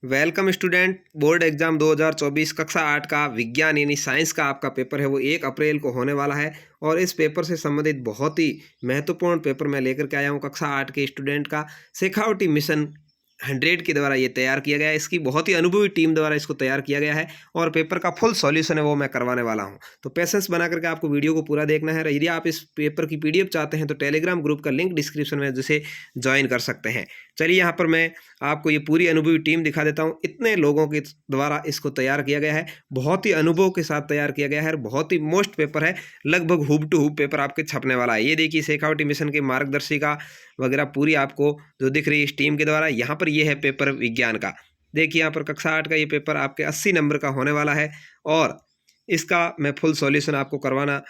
Welcome student. Board exam 2024 कक्षा 8 का विज्ञान यानी साइंस का आपका पेपर है वो 1 अप्रैल को होने वाला है। और इस पेपर से संबंधित बहुत ही महत्वपूर्ण पेपर मैं लेकर के आया हूँ कक्षा 8 के स्टूडेंट का। शेखावटी मिशन 100 के द्वारा ये तैयार किया गया है। इसकी बहुत ही अनुभवी टीम द्वारा इसको तैयार किया गया है और पेपर का फुल सॉल्यूशन है वो मैं करवाने वाला हूँ। तो पेशेंस बना करके आपको वीडियो को पूरा देखना है। यदि आप इस पेपर की पीडीएफ चाहते हैं तो टेलीग्राम ग्रुप का लिंक डिस्क्रिप्शन में जिसे ज्वाइन कर सकते हैं। चलिए यहाँ पर मैं आपको ये पूरी अनुभवी टीम दिखा देता हूँ। इतने लोगों के द्वारा इसको तैयार किया गया है, बहुत ही अनुभव के साथ तैयार किया गया है और बहुत ही मोस्ट पेपर है। लगभग हुब टू हुब पेपर आपके छपने वाला है। ये देखिए शेखावटी मिशन की मार्गदर्शिका वगैरह पूरी आपको जो दिख रही है इस टीम के द्वारा। यहाँ पर ये है पेपर विज्ञान का। देखिए यहाँ पर कक्षा 8 का ये पेपर आपके 80 नंबर का होने वाला है और इसका मैं फुल सॉल्यूशन आपको करवाना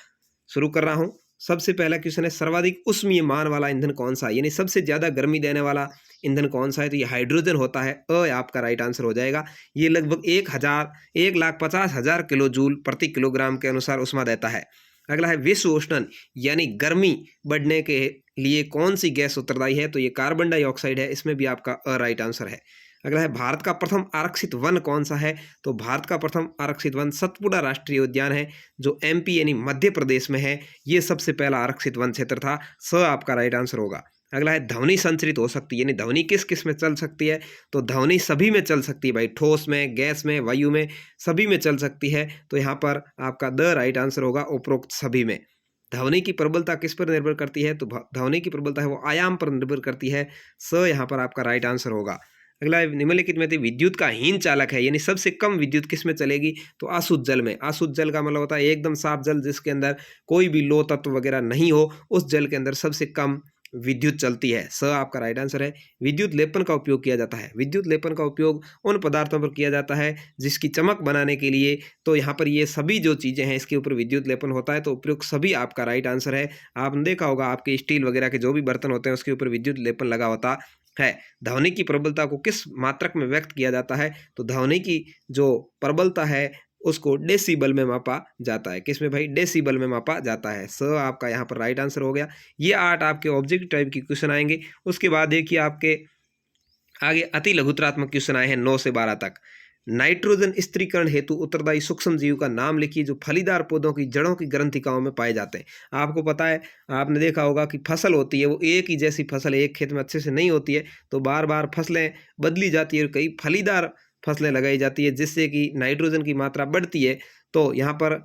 शुरू कर रहा हूँ। सबसे पहला क्वेश्चन है, सर्वाधिक उष्मीयमान वाला ईंधन कौन सा है, यानी सबसे ज्यादा गर्मी देने वाला ईंधन कौन सा है। तो ये हाइड्रोजन होता है। आपका राइट आंसर हो जाएगा। ये लगभग 1,50,000 किलो जूल प्रति किलोग्राम के अनुसार उष्मा देता है। अगला है, विश्व उष्णन यानी गर्मी बढ़ने के लिए कौन सी गैस उत्तरदायी है। तो ये कार्बन डाइऑक्साइड है। इसमें भी आपका राइट आंसर है। अगला है, भारत का प्रथम आरक्षित वन कौन सा है। तो भारत का प्रथम आरक्षित वन सतपुड़ा राष्ट्रीय उद्यान है जो एमपी यानी मध्य प्रदेश में है। ये सबसे पहला आरक्षित वन क्षेत्र था। आपका राइट आंसर होगा। अगला है, ध्वनि संचरित हो सकती है यानी ध्वनि किस किस में चल सकती है। तो ध्वनि सभी में चल सकती है भाई, ठोस में, गैस में, वायु में, सभी में चल सकती है। तो यहाँ पर आपका राइट आंसर होगा उपरोक्त सभी में। ध्वनि की प्रबलता किस पर निर्भर करती है। तो ध्वनि की प्रबलता है वो आयाम पर निर्भर करती है। यहाँ पर आपका राइट आंसर होगा। अगला है, निम्नलिखित में से विद्युत का हीन चालक है यानी सबसे कम विद्युत किस में चलेगी। तो अशुद्ध जल में। अशुद्ध जल का मतलब होता है एकदम साफ जल जिसके अंदर कोई भी लौह तत्व वगैरह नहीं हो, उस जल के अंदर सबसे कम विद्युत चलती है। आपका राइट आंसर है। विद्युत लेपन का उपयोग किया जाता है। विद्युत लेपन का उपयोग उन पदार्थों पर किया जाता है जिसकी चमक बनाने के लिए। तो यहाँ पर ये सभी जो चीजें हैं इसके ऊपर विद्युत लेपन होता है। तो उपयुक्त सभी आपका राइट आंसर है। आपने देखा होगा आपके स्टील वगैरह के जो भी बर्तन होते हैं उसके ऊपर विद्युत लेपन लगा होता है। ध्वनि की प्रबलता को किस मात्रक में व्यक्त किया जाता है। तो ध्वनि की जो प्रबलता है उसको डेसिबल में मापा जाता है। किस में भाई, डेसिबल में मापा जाता है। आपका यहाँ पर राइट आंसर हो गया। ये 8 आपके ऑब्जेक्टिव टाइप की क्वेश्चन आएंगे। उसके बाद देखिए आपके आगे अति लघुतरात्मक क्वेश्चन आए हैं 9 से 12 तक। नाइट्रोजन स्त्रीकरण हेतु उत्तरदायी सूक्ष्म जीव का नाम लिखिए जो फलीदार पौधों की जड़ों की ग्रंथिकाओं में पाए जाते हैं। आपको पता है, आपने देखा होगा कि फसल होती है वो एक ही जैसी फसल एक खेत में अच्छे से नहीं होती है, तो बार बार फसलें बदली जाती है और कई फलीदार फसलें लगाई जाती है जिससे कि नाइट्रोजन की मात्रा बढ़ती है। तो यहाँ पर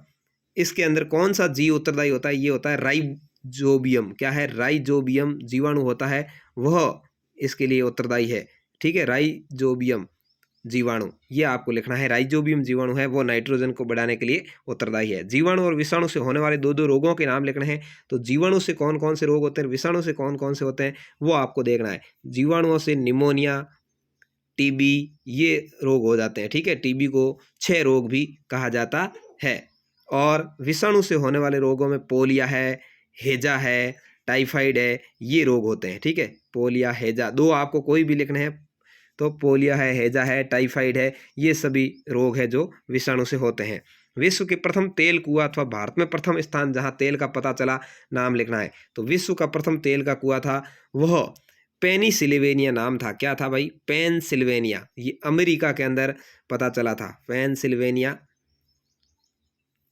इसके अंदर कौन सा जीव उत्तरदायी होता है। ये होता है राइजोबियम। क्या है, राइजोबियम जीवाणु होता है वह इसके लिए उत्तरदायी है। ठीक है, राइजोबियम जीवाणु, ये आपको लिखना है। राइजोबियम जीवाणु है वो नाइट्रोजन को बढ़ाने के लिए उत्तरदायी है। जीवाणु और विषाणु से होने वाले दो दो रोगों के नाम लिखने हैं। तो जीवाणु से कौन कौन से रोग होते हैं, विषाणु से कौन कौन से होते हैं वो आपको देखना है। जीवाणुओं से निमोनिया, टीबी ये रोग हो जाते हैं। ठीक है, टीबी को क्षय रोग भी कहा जाता है। और विषाणु से होने वाले रोगों में पोलिया है, हेजा है, टाइफाइड है, ये रोग होते हैं। ठीक है, पोलिया, हेजा, दो आपको कोई भी लिखने हैं। तो पोलिया है, हेजा है, टाइफाइड है, ये सभी रोग है जो विषाणु से होते हैं। विश्व के प्रथम तेल कुआं अथवा भारत में प्रथम स्थान जहां तेल का पता चला, नाम लिखना है। तो विश्व का प्रथम तेल का कुआं था वह पेनिसिल्वेनिया नाम था। क्या था भाई, पेनसिल्वेनिया। ये अमेरिका के अंदर पता चला था। पेनसिल्वेनिया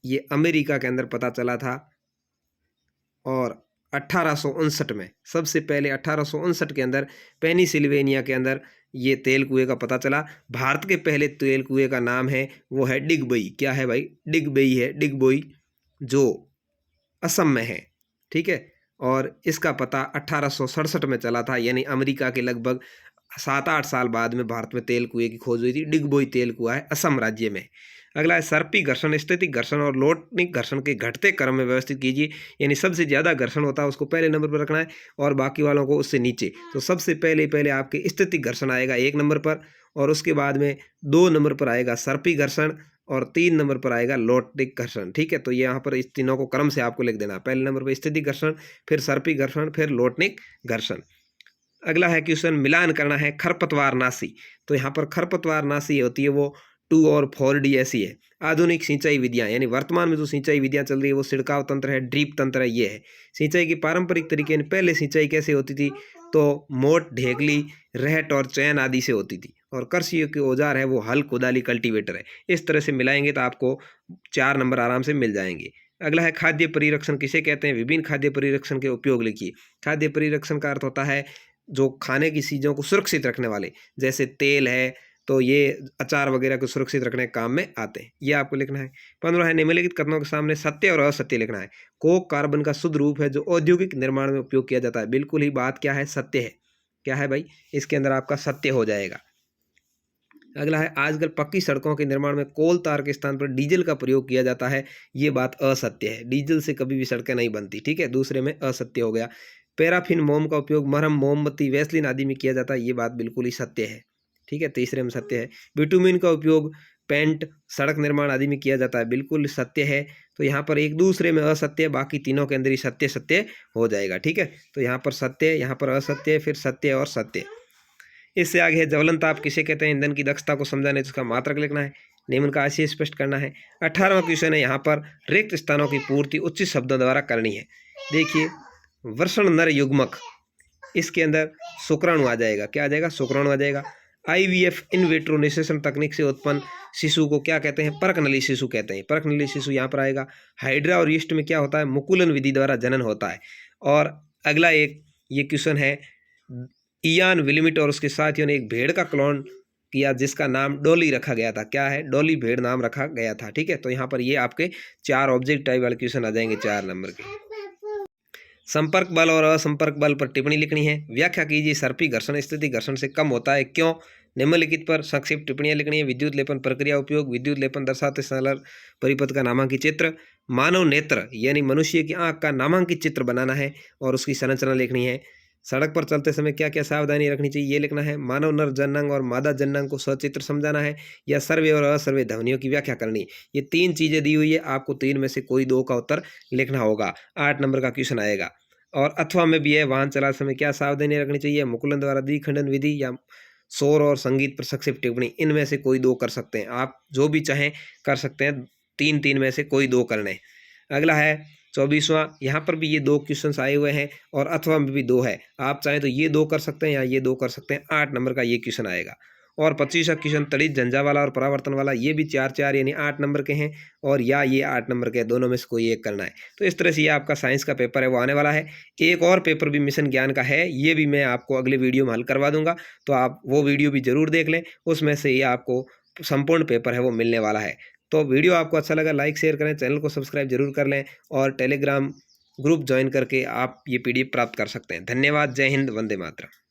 ये अमेरिका के अंदर पता चला था। और 1859 में सबसे पहले 1859 के अंदर पेनिसिल्वेनिया के अंदर ये तेल कुएं का पता चला। भारत के पहले तेल कुएं का नाम है वो है डिगबई। क्या है भाई, डिगबई है, डिगबोई, जो असम में है। ठीक है, और इसका पता 1867 में चला था, यानी अमेरिका के लगभग 7-8 साल बाद में भारत में तेल कुएं की खोज हुई थी। डिगबोई तेल कुआं है असम राज्य में। अगला है, सर्पी घर्षण स्थितिक घर्षण और लोटनिक घर्षण के घटते क्रम में व्यवस्थित कीजिए, यानी सबसे ज़्यादा घर्षण होता है उसको पहले नंबर पर रखना है और बाकी वालों को उससे नीचे। तो सबसे पहले आपके स्थितिक घर्षण आएगा 1 नंबर पर, और उसके बाद में 2 नंबर पर आएगा सर्पी घर्षण और 3 नंबर पर आएगा लोटनिक घर्षण। ठीक है, तो ये यहाँ पर इस तीनों को क्रम से आपको लिख देना। पहले नंबर पर स्थितिक घर्षण, फिर सर्पी घर्षण, फिर लोटनिक घर्षण। अगला है क्वेश्चन, मिलान करना है खरपतवारनाशी। तो यहाँ पर खरपतवारनाशी होती है वो 2 और 4D ऐसी है। आधुनिक सिंचाई विधियां, यानी वर्तमान में जो सिंचाई विधियां चल रही है वो छिड़काव तंत्र है, ड्रिप तंत्र है, ये है। सिंचाई की पारंपरिक तरीके, यानी पहले सिंचाई कैसे होती थी, तो मोट, ढेकली, रहट और चैन आदि से होती थी। और कृषि के औजार है वो हल, कुदाली, कल्टीवेटर है। इस तरह से मिलाएंगे तो आपको 4 नंबर आराम से मिल जाएंगे। अगला है खाद्य परिरक्षण किसे कहते हैं? विभिन्न खाद्य परिरक्षण के उपयोग लिखिए। खाद्य परिरक्षण का अर्थ होता है जो खाने की चीज़ों को सुरक्षित रखने वाले, जैसे तेल है तो ये अचार वगैरह को सुरक्षित रखने के काम में आते हैं, ये आपको लिखना है। 15 है निम्नलिखित कथनों के सामने सत्य और असत्य लिखना है। कोक कार्बन का शुद्ध रूप है जो औद्योगिक निर्माण में उपयोग किया जाता है। बिल्कुल ही बात क्या है? सत्य है। क्या है भाई? इसके अंदर आपका सत्य हो जाएगा। अगला है आजकल पक्की सड़कों के निर्माण में कोल तार के स्थान पर डीजल का प्रयोग किया जाता है। ये बात असत्य है, डीजल से कभी भी सड़कें नहीं बनती, ठीक है। दूसरे में असत्य हो गया। पैराफिन मोम का उपयोग मरहम, मोमबत्ती, वैसलीन आदि में किया जाता है। ये बात बिल्कुल ही सत्य है, ठीक है। तीसरे में सत्य है। बिटुमिन का उपयोग पेंट, सड़क निर्माण आदि में किया जाता है। बिल्कुल सत्य है। तो यहाँ पर एक दूसरे में असत्य है, बाकी तीनों के अंदर ही सत्य सत्य हो जाएगा, ठीक है। तो यहाँ पर सत्य, यहाँ पर असत्य, फिर सत्य और सत्य। इससे आगे है ज्वलन ताप किसे कहते हैं? ईंधन की दक्षता को समझाने उसका मात्रक लिखना है। निम्न का आशय स्पष्ट करना है। 18वां क्वेश्चन है, यहाँ पर रिक्त स्थानों की पूर्ति उचित शब्दों द्वारा करनी है। देखिए, वर्षण नर युग्मक, इसके अंदर शुक्राणु आ जाएगा। क्या आ जाएगा? शुक्राणु आ जाएगा। IVF इन विट्रो निषेचन तकनीक से उत्पन्न शिशु को क्या कहते हैं? परकनली शिशु कहते हैं। परकनली शिशु यहाँ पर आएगा। हाइड्रा और यीस्ट में क्या होता है? मुकुलन विधि द्वारा जनन होता है। और अगला एक ये क्वेश्चन है, इयान विलिमिट और उसके साथियों ने एक भेड़ का क्लोन किया जिसका नाम डॉली रखा गया था। क्या है? डॉली भेड़ नाम रखा गया था, ठीक है। तो यहाँ पर ये आपके 4 ऑब्जेक्ट टाइप वाले क्वेश्चन आ जाएंगे 4 नंबर के। संपर्क बल और असंपर्क बल पर टिप्पणी लिखनी है। व्याख्या कीजिए, सर्पी घर्षण स्थिति घर्षण से कम होता है, क्यों? निम्नलिखित पर संक्षिप्त टिप्पणियां लिखनी है। विद्युत लेपन प्रक्रिया उपयोग, विद्युत लेपन दर्शाते सरल परिपथ का नामांकित चित्र, मानव नेत्र यानी मनुष्य की आंख का नामांकित चित्र बनाना है और उसकी संरचना लिखनी है। सड़क पर चलते समय क्या क्या सावधानी रखनी चाहिए, ये लिखना है। मानव नर जननांग और मादा जननांग को सचित्र समझाना है, या सर्वे और असर्वे ध्वनियों की व्याख्या करनी है। ये 3 चीजें दी हुई है, आपको 3 में से कोई 2 का उत्तर लिखना होगा। 8 नंबर का क्वेश्चन आएगा। और अथवा में भी है, वाहन चलाते समय क्या सावधानी रखनी चाहिए? मुकुलन द्वारा द्विखंडन विधि या शोर और संगीत पर संक्षिप्त टिप्पणी, इनमें से कोई 2 कर सकते हैं। आप जो भी चाहें कर सकते हैं, 3 में से कोई 2 करने। अगला है 24वां, यहाँ पर भी ये 2 क्वेश्चन आए हुए हैं और अथवा में भी 2 है। आप चाहें तो ये 2 कर सकते हैं या ये 2 कर सकते हैं। 8 नंबर का ये क्वेश्चन आएगा। और 25वां क्वेश्चन तड़ित झंझा वाला और परावर्तन वाला, ये भी 4 यानी 8 नंबर के हैं, और या ये 8 नंबर के, दोनों में से कोई एक करना है। तो इस तरह से ये आपका साइंस का पेपर है वो आने वाला है। एक और पेपर भी मिशन ज्ञान का है, ये भी मैं आपको अगले वीडियो में हल करवा दूंगा, तो आप वो वीडियो भी जरूर देख लें। उसमें से ये आपको संपूर्ण पेपर है वो मिलने वाला है। तो वीडियो आपको अच्छा लगा लाइक शेयर करें, चैनल को सब्सक्राइब जरूर कर लें, और टेलीग्राम ग्रुप ज्वाइन करके आप ये PDF प्राप्त कर सकते हैं। धन्यवाद। जय हिंद, वंदे मातरम।